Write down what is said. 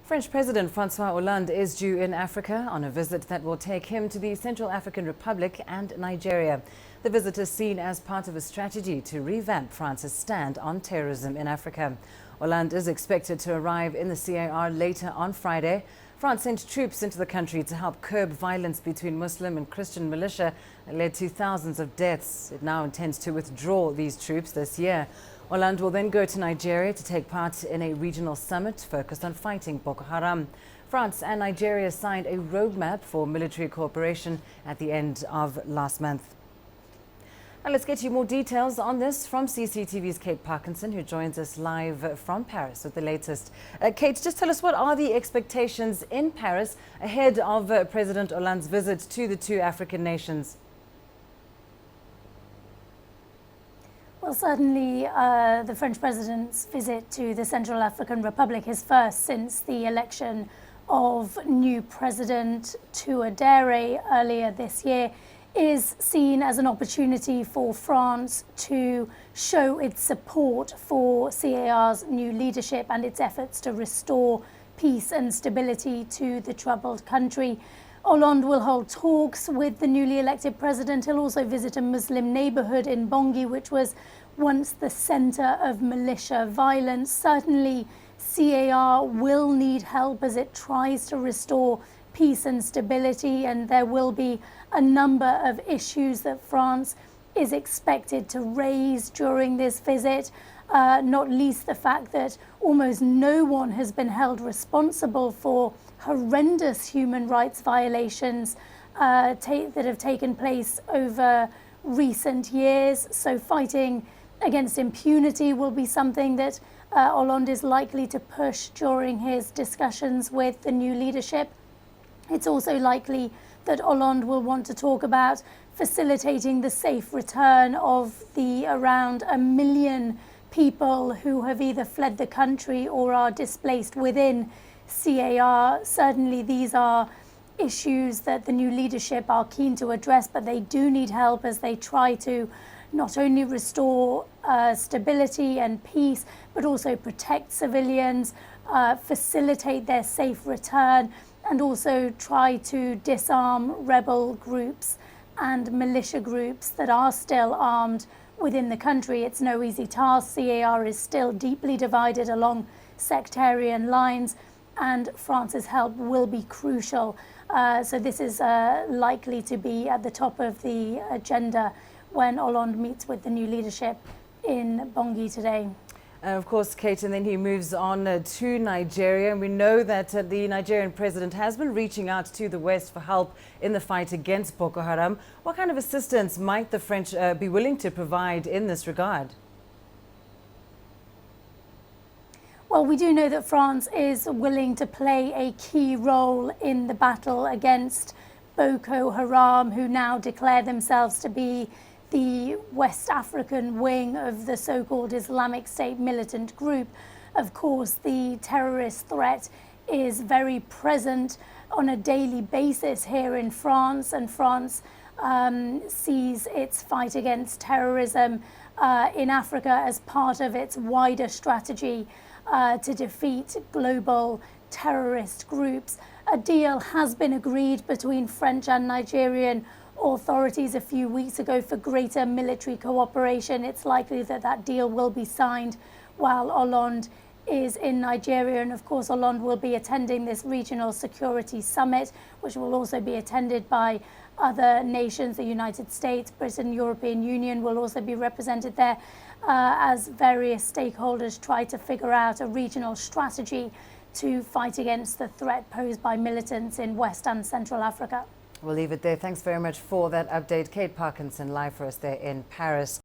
French President Francois Hollande is due in Africa on a visit that will take him to the Central African Republic and Nigeria. The visit is seen as part of a strategy to revamp France's stand on terrorism in Africa. Hollande is expected to arrive in the C.A.R. later on Friday. France sent troops into the country to help curb violence between Muslim and Christian militia that led to thousands of deaths. It now intends to withdraw these troops this year. Hollande will then go to Nigeria to take part in a regional summit focused on fighting Boko Haram. France and Nigeria signed a roadmap for military cooperation at the end of last month. Now let's get you more details on this from CCTV's Kate Parkinson, who joins us live from Paris with the latest. Kate, just tell us, what are the expectations in Paris ahead of President Hollande's visit to the two African nations? Well, certainly the French president's visit to the Central African Republic, his first since the election of new President C.A.R earlier this year, is seen as an opportunity for France to show its support for C.A.R's new leadership and its efforts to restore peace and stability to the troubled country. Hollande will hold talks with the newly elected president. He'll also visit a Muslim neighborhood in Bangui, which was once the center of militia violence. Certainly, C.A.R will need help as it tries to restore peace and stability, and there will be a number of issues that France is expected to raise during this visit, not least the fact that almost no one has been held responsible for horrendous human rights violations that have taken place over recent years. So fighting against impunity will be something that Hollande is likely to push during his discussions with the new leadership. It's also likely that Hollande will want to talk about facilitating the safe return of the around 1 million people who have either fled the country or are displaced within C.A.R. Certainly these are issues that the new leadership are keen to address, but they do need help as they try to not only restore stability and peace, but also protect civilians, facilitate their safe return, and also try to disarm rebel groups and militia groups that are still armed within the country. It's no easy task. C.A.R. is still deeply divided along sectarian lines, and France's help will be crucial. So this is likely to be at the top of the agenda when Hollande meets with the new leadership in Bangui today. Of course, Kate, and then he moves on to Nigeria. And we know that the Nigerian president has been reaching out to the West for help in the fight against Boko Haram. What kind of assistance might the French be willing to provide in this regard? Well, we do know that France is willing to play a key role in the battle against Boko Haram, who now declare themselves to be the West African wing of the so-called Islamic State militant group. Of course, the terrorist threat is very present on a daily basis here in France, and France sees its fight against terrorism in Africa as part of its wider strategy to defeat global terrorist groups. A deal has been agreed between French and Nigerian authorities a few weeks ago for greater military cooperation. It's likely that that deal will be signed while Hollande is in Nigeria. And of course, Hollande will be attending this regional security summit, which will also be attended by other nations. The United States, Britain, European Union will also be represented there as various stakeholders try to figure out a regional strategy to fight against the threat posed by militants in West and Central Africa. We'll leave it there. Thanks very much for that update. Kate Parkinson live for us there in Paris.